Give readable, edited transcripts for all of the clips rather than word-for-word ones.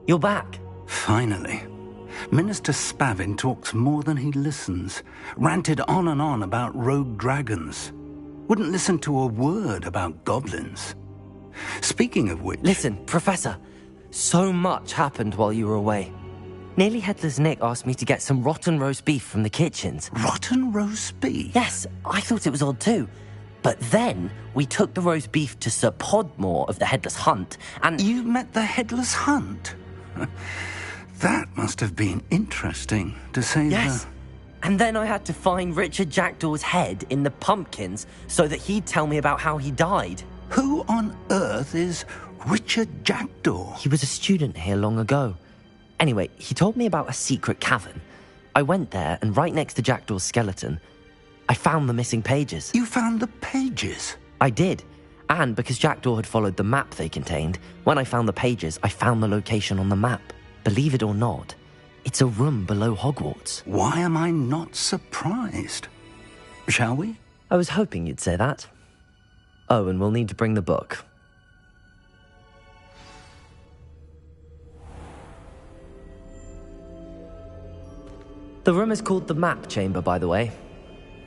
You're back. Finally. Minister Spavin talks more than he listens. Ranted on and on about rogue dragons. Wouldn't listen to a word about goblins. Speaking of which... Listen, Professor. So much happened while you were away. Nearly Headless Nick asked me to get some rotten roast beef from the kitchens. Rotten roast beef? Yes, I thought it was odd too. But then we took the roast beef to Sir Podmore of the Headless Hunt, and... You met the Headless Hunt? That must have been interesting, to say Yes. And then I had to find Richard Jackdaw's head in the pumpkins so that he'd tell me about how he died. Who on earth is Richard Jackdaw? He was a student here long ago. Anyway, he told me about a secret cavern. I went there, and right next to Jackdaw's skeleton, I found the missing pages. You found the pages? I did. And because Jackdaw had followed the map they contained, when I found the pages, I found the location on the map. Believe it or not, it's a room below Hogwarts. Why am I not surprised? Shall we? I was hoping you'd say that. Oh, and we'll need to bring the book. The room is called the Map Chamber, by the way.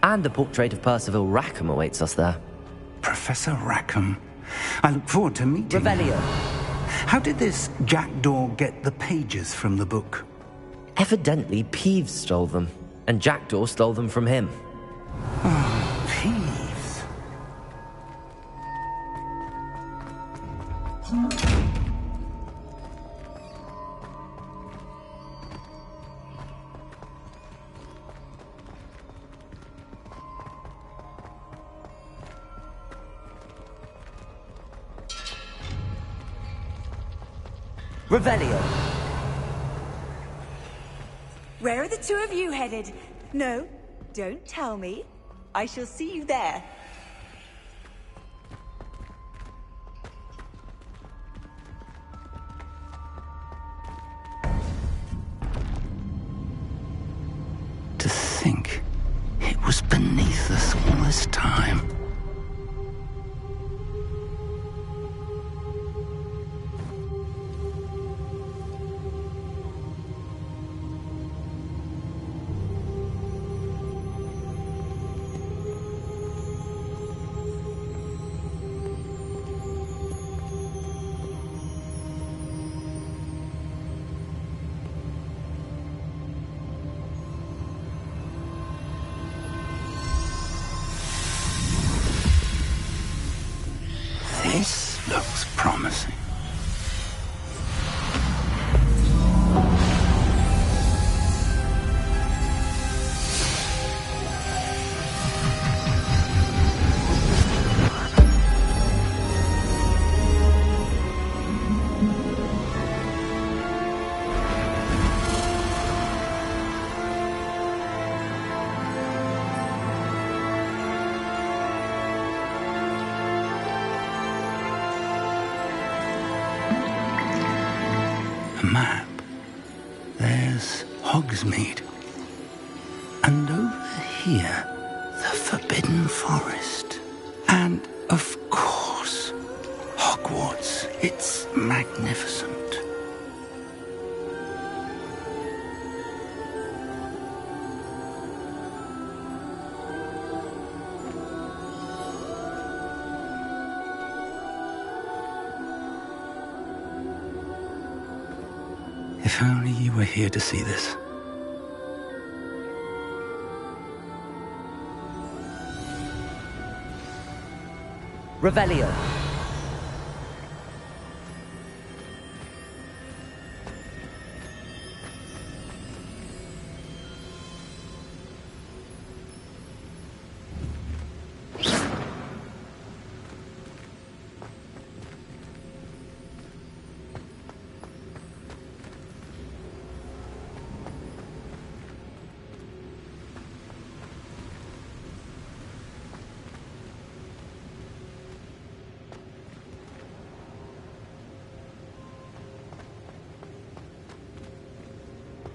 And a portrait of Percival Rackham awaits us there. Professor Rackham. I look forward to meeting Revelio. How did this Jackdaw get the pages from the book? Evidently, Peeves stole them, and Jackdaw stole them from him. Oh, Peeves. Revelio. Where are the two of you headed? No, don't tell me. I shall see you there. To think it was beneath us all this time. This looks promising. Map. There's Hogsmeade. And over here, the Forbidden Forest. And, of course, Hogwarts. It's magnificent. If only you were here to see this. Revelio.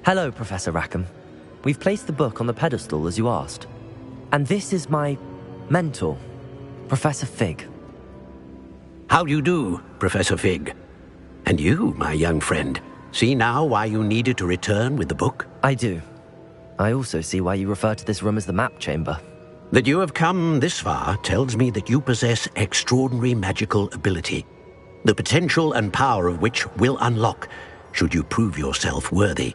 Hello, Professor Rackham. We've placed the book on the pedestal as you asked. And this is my mentor, Professor Fig. How do you do, Professor Fig? And you, my young friend, See now why you needed to return with the book? I do. I also see why you refer to this room as the map chamber. That you have come this far tells me that you possess extraordinary magical ability, the potential and power of which will unlock should you prove yourself worthy.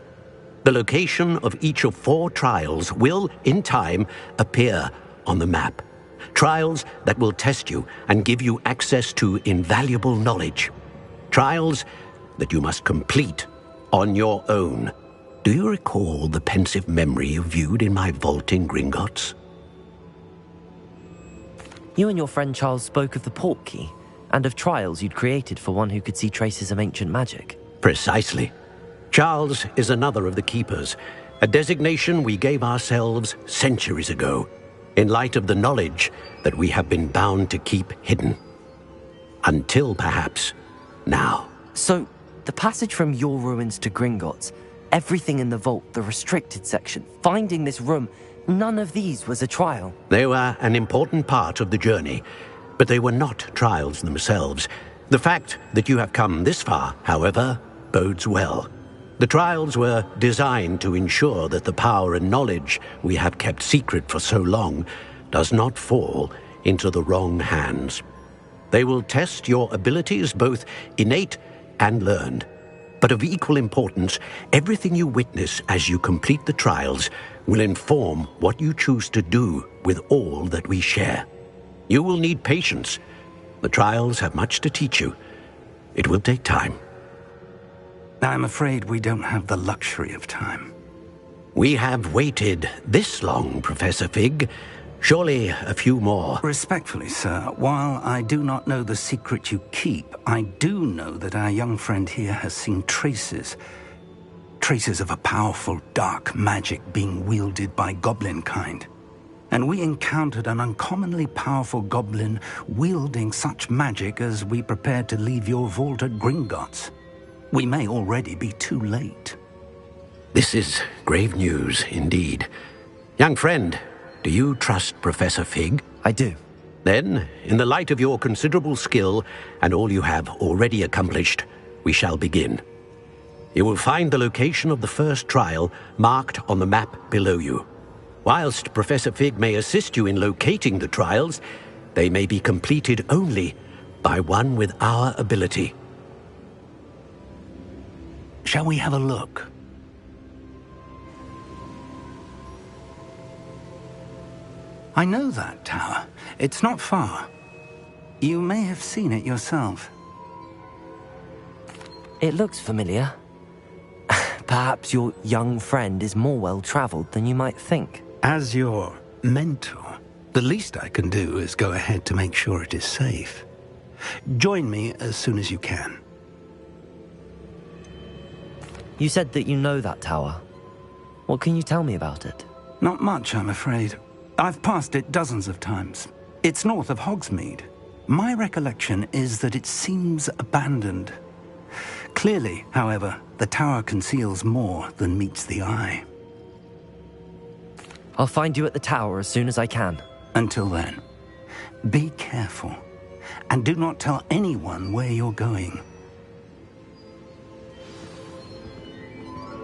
The location of each of 4 trials will, in time, appear on the map. Trials that will test you and give you access to invaluable knowledge. Trials that you must complete on your own. Do you recall the pensive memory you viewed in my vault in Gringotts? You and your friend Charles spoke of the port key, and of trials you'd created for one who could see traces of ancient magic. Precisely. Charles is another of the Keepers, a designation we gave ourselves centuries ago, in light of the knowledge that we have been bound to keep hidden. Until, perhaps, now. So, the passage from your ruins to Gringotts, everything in the vault, the restricted section, finding this room, none of these was a trial. They were an important part of the journey, but they were not trials themselves. The fact that you have come this far, however, bodes well. The trials were designed to ensure that the power and knowledge we have kept secret for so long does not fall into the wrong hands. They will test your abilities, both innate and learned. But of equal importance, everything you witness as you complete the trials will inform what you choose to do with all that we share. You will need patience. The trials have much to teach you. It will take time. I'm afraid we don't have the luxury of time. We have waited this long, Professor Fig. Surely a few more. Respectfully, sir, while I do not know the secret you keep, I do know that our young friend here has seen traces of a powerful dark magic being wielded by goblin kind. And we encountered an uncommonly powerful goblin wielding such magic as we prepared to leave your vault at Gringotts. We may already be too late. This is grave news indeed. Young friend, do you trust Professor Fig? I do. Then, in the light of your considerable skill and all you have already accomplished, we shall begin. You will find the location of the first trial marked on the map below you. Whilst Professor Fig may assist you in locating the trials, they may be completed only by one with our ability. Shall we have a look? I know that tower. It's not far. You may have seen it yourself. It looks familiar. Perhaps your young friend is more well-traveled than you might think. As your mentor, the least I can do is go ahead to make sure it is safe. Join me as soon as you can. You said that you know that tower. What can you tell me about it? Not much, I'm afraid. I've passed it dozens of times. It's north of Hogsmeade. My recollection is that it seems abandoned. Clearly, however, the tower conceals more than meets the eye. I'll find you at the tower as soon as I can. Until then, be careful, and do not tell anyone where you're going.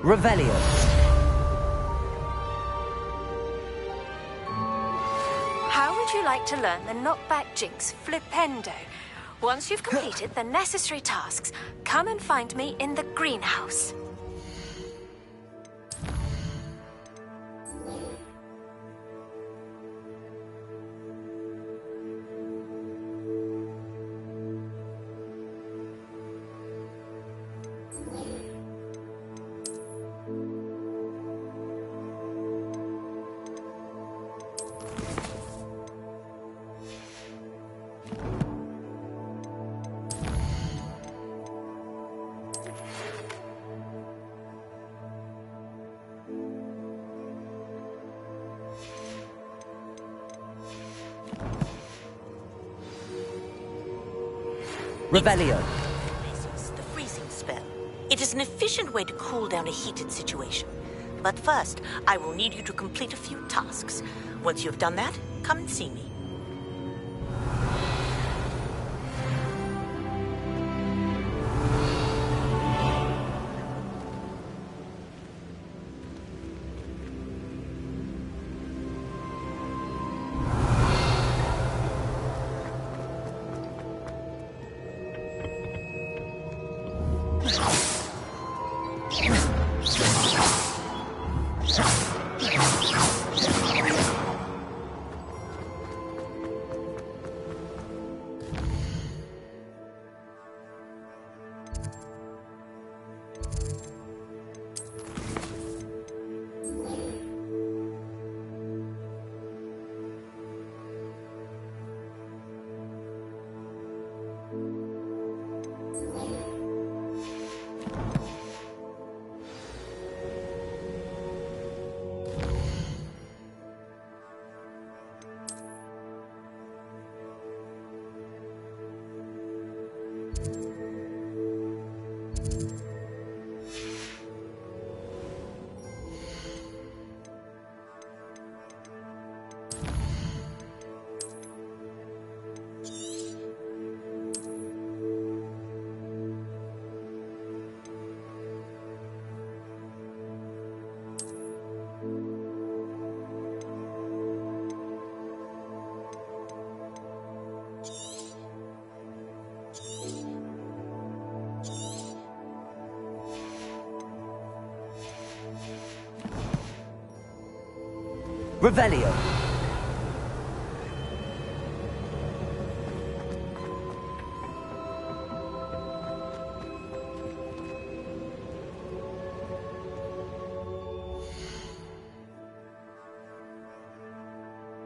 Revelio. How would you like to learn the knockback jinx flipendo? Once you've completed the necessary tasks, come and find me in the greenhouse. Revelio. The freezing spell. It is an efficient way to cool down a heated situation. But first, I will need you to complete a few tasks. Once you have done that, come and see me. Revelio.